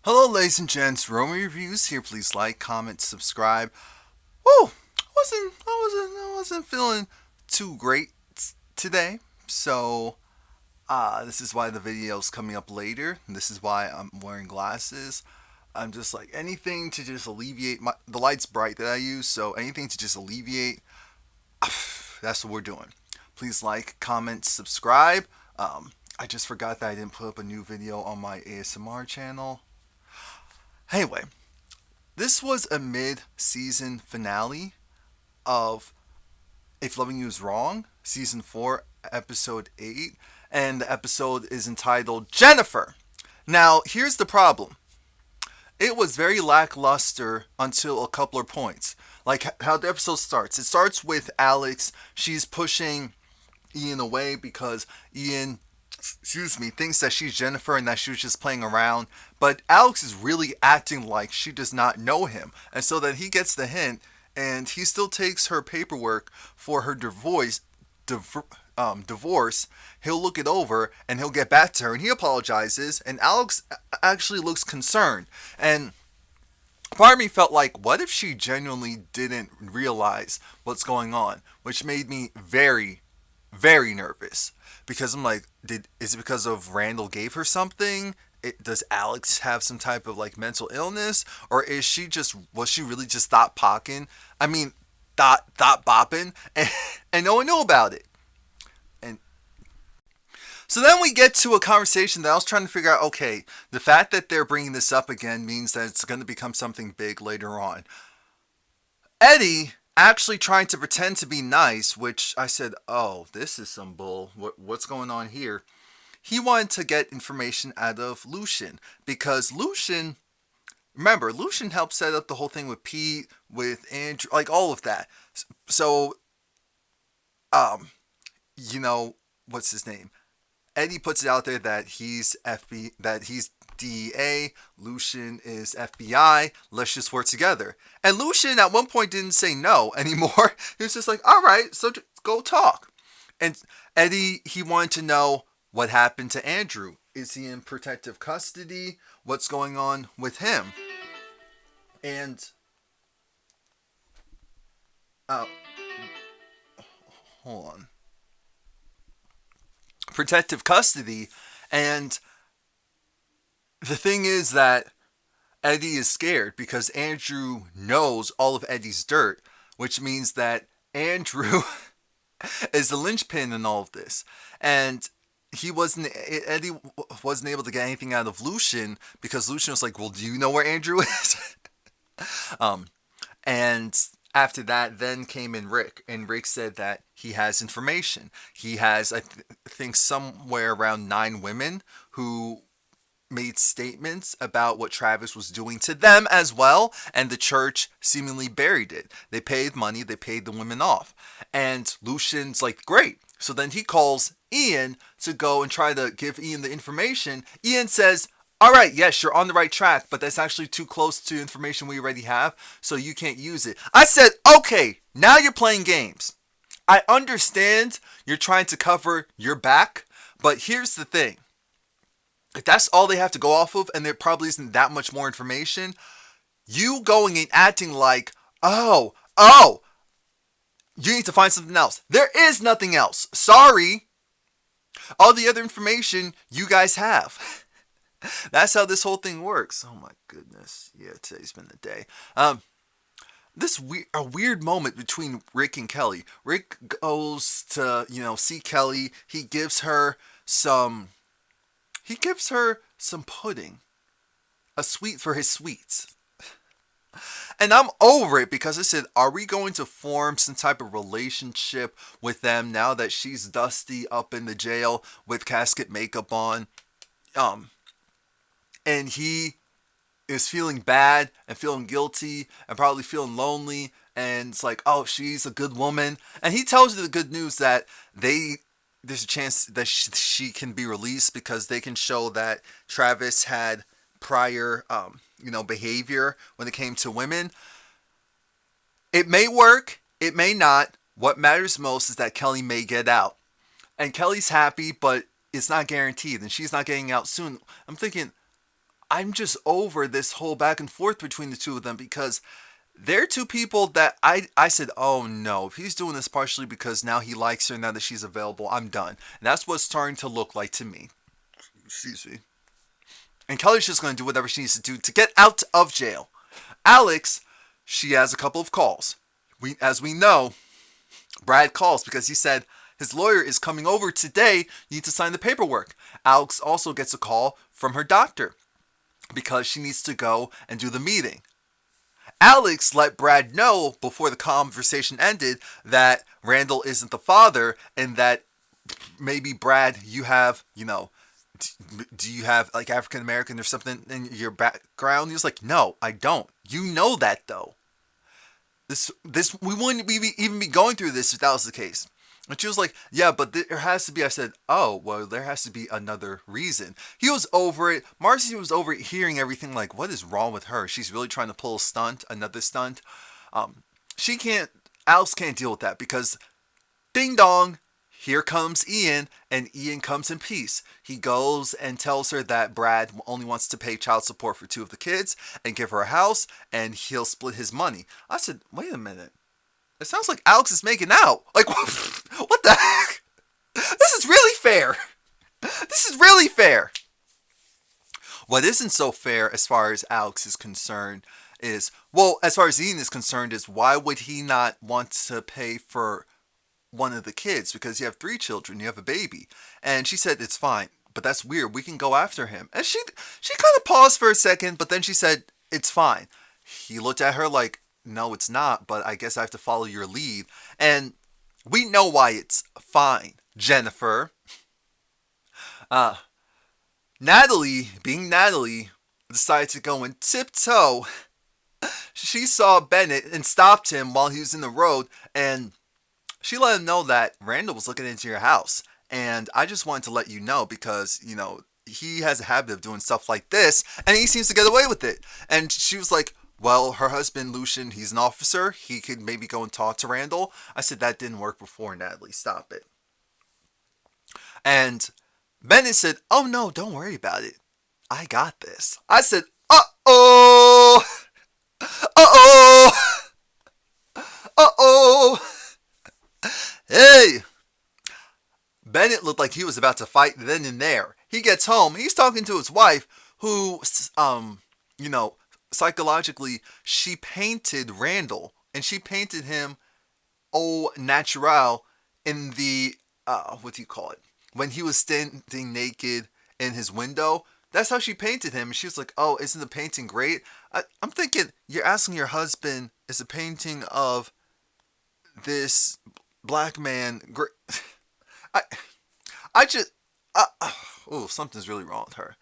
Hello, ladies and gents. Romie Reviews here. Please like, comment, subscribe. Whoa, I wasn't feeling too great today, so this is why the video's coming up later. This is why I'm wearing glasses. I'm just like anything to just alleviate the light's bright that I use, so anything to just alleviate. That's what we're doing. Please like, comment, subscribe. I just forgot that I didn't put up a new video on my ASMR channel. Anyway, this was a mid-season finale of If Loving You Is Wrong, Season 4, Episode 8, and the episode is entitled Jennifer. Now, here's the problem. It was very lackluster until a couple of points. Like how the episode starts. It starts with Alex. She's pushing Ian away because Ian thinks that she's Jennifer and that she was just playing around. But Alex is really acting like she does not know him. And so that he gets the hint and he still takes her paperwork for her divorce. He'll look it over and he'll get back to her and he apologizes. And Alex actually looks concerned. And part of me felt like, what if she genuinely didn't realize what's going on? Which made me very, very nervous because I'm like, is it because of Randall gave her something? Does Alex have some type of like mental illness, or was she really just thought pocking? I mean, thought bopping, and no one knew about it. And so then we get to a conversation that I was trying to figure out. Okay, the fact that they're bringing this up again means that it's going to become something big later on. Eddie actually trying to pretend to be nice, which I said, oh, this is some bull. What's going on here? He wanted to get information out of Lucian because remember, Lucian helped set up the whole thing with Pete, with Andrew, like all of that. So, what's his name? Eddie puts it out there that he's that he's DEA, Lucian is FBI, let's just work together. And Lucian at one point didn't say no anymore. He was just like, all right, so go talk. And Eddie, he wanted to know what happened to Andrew. Is he in protective custody? What's going on with him? And, uh, hold on. Protective custody. And the thing is that Eddie is scared because Andrew knows all of Eddie's dirt, which means that Andrew is the linchpin in all of this. And Eddie wasn't able to get anything out of Lucian because Lucian was like, well, do you know where Andrew is? And after that, then came in Rick, and Rick said that he has information. He has, I think, somewhere around 9 women who made statements about what Travis was doing to them as well, and the church seemingly buried it. They paid money, they paid the women off. And Lucian's like, great. So then he calls Ian to go and try to give Ian the information. Ian says, all right, yes, you're on the right track, but that's actually too close to information we already have, so you can't use it. I said, okay, now you're playing games. I understand you're trying to cover your back, but here's the thing. If that's all they have to go off of, and there probably isn't that much more information, you going and acting like, oh, you need to find something else. There is nothing else. Sorry. All the other information you guys have. That's how this whole thing works. Oh my goodness. Yeah, today's been the day. A weird moment between Rick and Kelly. Rick goes to, see Kelly. He gives her some pudding. A sweet for his sweets. And I'm over it because I said, are we going to form some type of relationship with them now that she's dusty up in the jail with casket makeup on? And he is feeling bad and feeling guilty and probably feeling lonely. And it's like, oh, she's a good woman. And he tells you the good news that there's a chance that she can be released because they can show that Travis had prior, behavior when it came to women. It may work, it may not. What matters most is that Kelly may get out. And Kelly's happy, but it's not guaranteed, and she's not getting out soon. I'm thinking, I'm just over this whole back and forth between the two of them because they're two people that I said, oh no, if he's doing this partially because now he likes her, now that she's available, I'm done. And that's what's starting to look like to me. Excuse me. And Kelly's just going to do whatever she needs to do to get out of jail. Alex, she has a couple of calls. As we know, Brad calls because he said his lawyer is coming over today. You need to sign the paperwork. Alex also gets a call from her doctor because she needs to go and do the meeting. Alex let Brad know before the conversation ended that Randall isn't the father and that maybe Brad, you have, do you have like African American or something in your background? He was like, no, I don't. You know that though. This we wouldn't even be going through this if that was the case. And she was like, yeah, but there has to be. I said, oh, well, there has to be another reason. He was over it. Marcy was over it, hearing everything like, what is wrong with her? She's really trying to pull a stunt, another stunt. Alex can't deal with that because ding dong, here comes Ian, and Ian comes in peace. He goes and tells her that Brad only wants to pay child support for 2 of the kids and give her a house, and he'll split his money. I said, wait a minute. It sounds like Alex is making out. Like, what the heck? This is really fair. This is really fair. What isn't so fair as far as Alex is concerned is, well, as far as Ian is concerned, is why would he not want to pay for one of the kids? Because you have 3 children, you have a baby. And she said, it's fine, but that's weird. We can go after him. And she kind of paused for a second, but then she said, it's fine. He looked at her like, no, it's not, but I guess I have to follow your lead. And we know why it's fine, Jennifer. Natalie, being Natalie, decided to go and tiptoe. She saw Bennet and stopped him while he was in the road, and she let him know that Randall was looking into your house. And I just wanted to let you know because, he has a habit of doing stuff like this, and he seems to get away with it. And she was like, well, her husband, Lucian, he's an officer. He could maybe go and talk to Randall. I said, that didn't work before, Natalie. Stop it. And Bennet said, oh, no, don't worry about it. I got this. I said, uh-oh. Uh-oh. Uh-oh. Hey. Bennet looked like he was about to fight then and there. He gets home. He's talking to his wife who, psychologically, she painted Randall, and she painted him au natural in the, what do you call it? When he was standing naked in his window, that's how she painted him. And she was like, oh, isn't the painting great? I'm thinking, you're asking your husband, is a painting of this black man great? Something's really wrong with her.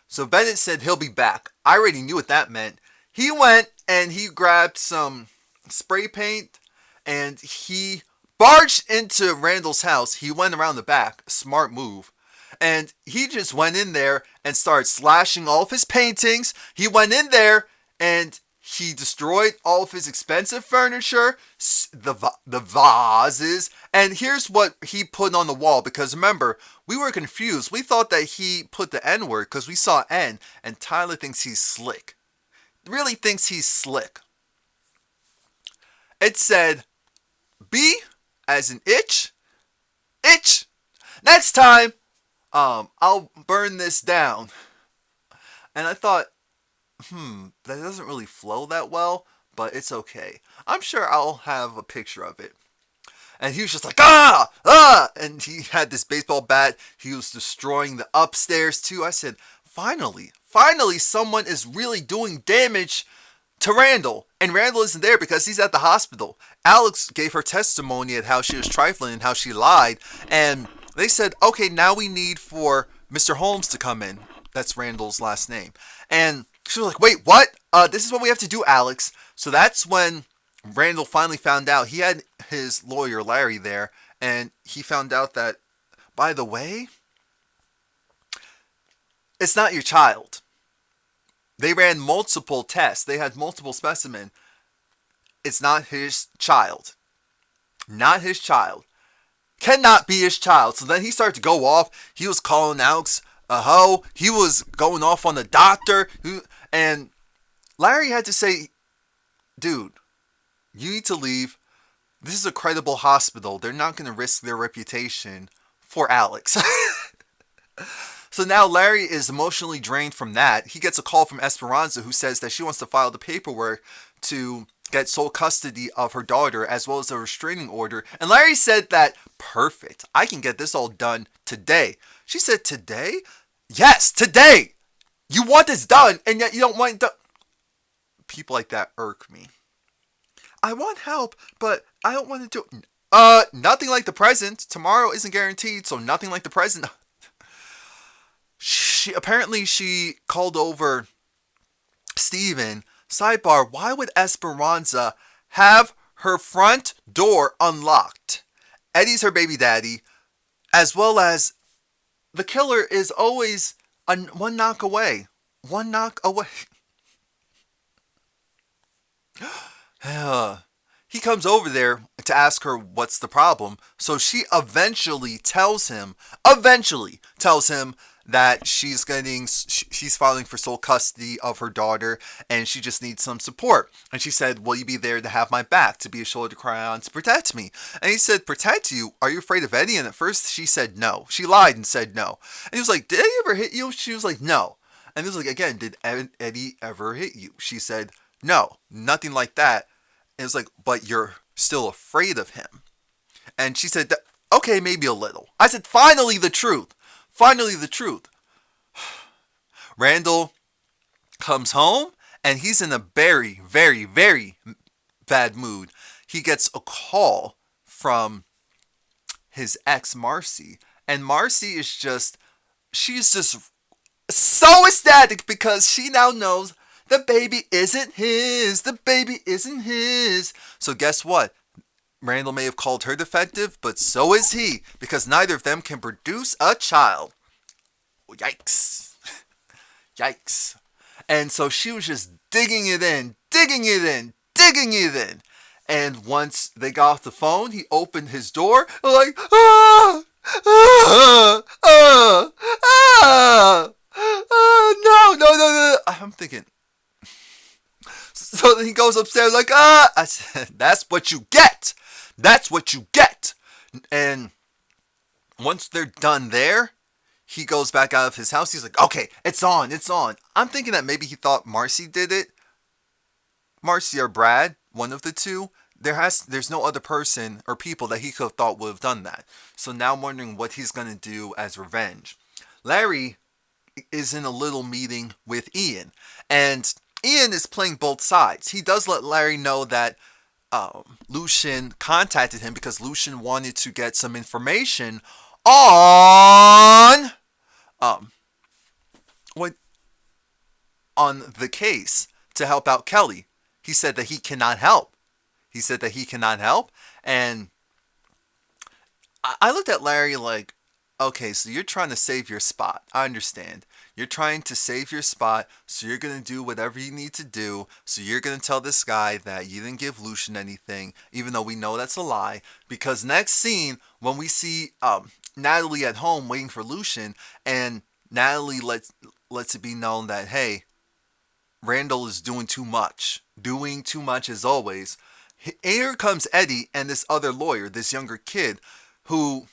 So Bennet said he'll be back. I already knew what that meant. He went and he grabbed some spray paint and he barged into Randall's house. He went around the back. Smart move. And he just went in there and started slashing all of his paintings. He went in there and he destroyed all of his expensive furniture, the vases, and here's what he put on the wall. Because remember, we were confused. We thought that he put the N word because we saw N, and Tyler thinks he's slick. Really thinks he's slick. It said, B as in itch. Next time, I'll burn this down. And I thought, that doesn't really flow that well, but it's okay. I'm sure I'll have a picture of it. And he was just like, and he had this baseball bat. He was destroying the upstairs too. I said, finally someone is really doing damage to Randall. And Randall isn't there because he's at the hospital. Alex gave her testimony at how she was trifling and how she lied. And they said, okay, now we need for Mr. Holmes to come in. That's Randall's last name. And she was like, wait, what? This is what we have to do, Alex. So that's when Randall finally found out. He had his lawyer, Larry, there. And he found out that, by the way, it's not your child. They ran multiple tests. They had multiple specimens. It's not his child. Not his child. Cannot be his child. So then he started to go off. He was calling Alex a hoe. He was going off on the doctor. And Larry had to say, dude, you need to leave. This is a credible hospital. They're not going to risk their reputation for Alex. So now Larry is emotionally drained from that. He gets a call from Esperanza, who says that she wants to file the paperwork to get sole custody of her daughter as well as a restraining order. And Larry said that, perfect, I can get this all done today. She said, today? Yes, today! You want this done, and yet you don't want it done. People like that irk me. I want help, but I don't want to do... Nothing like the present. Tomorrow isn't guaranteed, so nothing like the present. She called over Steven. Sidebar, why would Esperanza have her front door unlocked? Eddie's her baby daddy, as well as the killer is always one knock away. One knock away. He comes over there to ask her what's the problem. So she eventually tells him that she's filing for sole custody of her daughter and she just needs some support. And she said, will you be there to have my back, to be a shoulder to cry on, to protect me? And he said, protect you? Are you afraid of Eddie? And at first she said no. She lied and said no. And he was like, did Eddie ever hit you? She was like, no. And he was like, again, did Eddie ever hit you? She said, no, nothing like that. And it was like, but you're still afraid of him. And she said, okay, maybe a little. I said, finally the truth. Finally the truth. Randall comes home and he's in a very, very, very bad mood. He gets a call from his ex, Marcy. And Marcy is she's just so ecstatic because she now knows the baby isn't his. The baby isn't his. So guess what? Randall may have called her defective, but so is he, because neither of them can produce a child. Yikes. Yikes. And so she was just digging it in. And once they got off the phone, he opened his door, like, no. I'm thinking. So then he goes upstairs like, I said, that's what you get. That's what you get. And once they're done there, he goes back out of his house. He's like, okay, it's on. I'm thinking that maybe he thought Marcy did it. Marcy or Brad, one of the two. There's no other person or people that he could have thought would have done that. So now I'm wondering what he's going to do as revenge. Larry is in a little meeting with Ian. And Ian is playing both sides. He does let Larry know that Lucian contacted him because Lucian wanted to get some information on the case to help out Kelly. He said that he cannot help. And I looked at Larry like, okay, so you're trying to save your spot. I understand. You're trying to save your spot, so you're going to do whatever you need to do. So you're going to tell this guy that you didn't give Lucian anything, even though we know that's a lie. Because next scene, when we see Natalie at home waiting for Lucian, and Natalie lets it be known that, hey, Randall is doing too much as always. Here comes Eddie and this other lawyer, this younger kid, who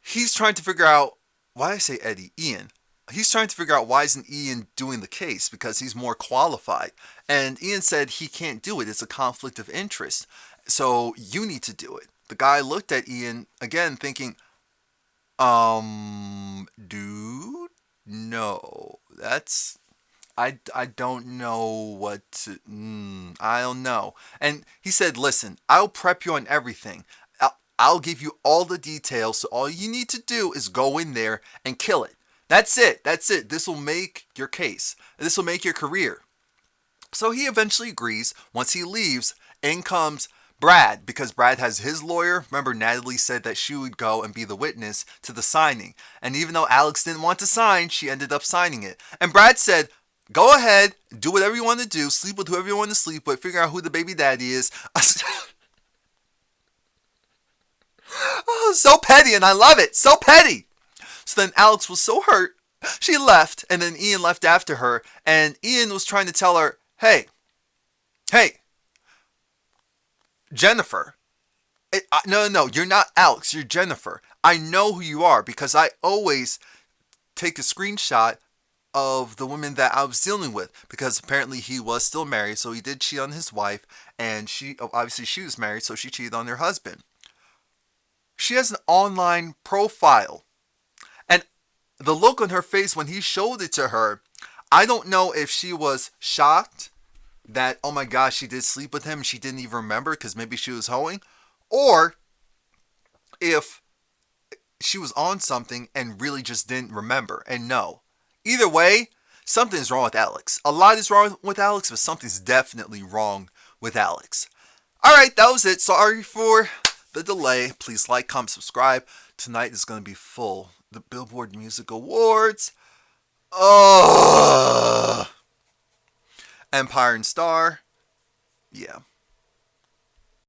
he's trying to figure out. Why did I say Eddie? Ian. He's trying to figure out why isn't Ian doing the case, because he's more qualified. And Ian said he can't do it. It's a conflict of interest. So you need to do it. The guy looked at Ian again thinking, dude, no, that's, I don't know what to, I don't know. And he said, listen, I'll prep you on everything. I'll give you all the details, so all you need to do is go in there and kill it. That's it. This will make your case. This will make your career. So he eventually agrees. Once he leaves, in comes Brad, because Brad has his lawyer. Remember, Natalie said that she would go and be the witness to the signing. And even though Alex didn't want to sign, she ended up signing it. And Brad said, go ahead, do whatever you want to do, sleep with whoever you want to sleep with, figure out who the baby daddy is. Oh, so petty, and I love it. So petty. So then Alex was so hurt, she left, and then Ian left after her, and Ian was trying to tell her, hey, Jennifer. No, you're not Alex, you're Jennifer. I know who you are because I always take a screenshot of the women that I was dealing with, because apparently he was still married, so he did cheat on his wife, and obviously she was married, so she cheated on her husband. She has an online profile, and the look on her face when he showed it to her, I don't know if she was shocked that, oh my gosh, she did sleep with him and she didn't even remember because maybe she was hoeing, or if she was on something and really just didn't remember and know. Either way, something's wrong with Alex. A lot is wrong with Alex, but something's definitely wrong with Alex. Alright, that was it. Sorry for the delay. Please like, comment, subscribe. Tonight is going to be full. The Billboard Music Awards. Empire and Star. Yeah.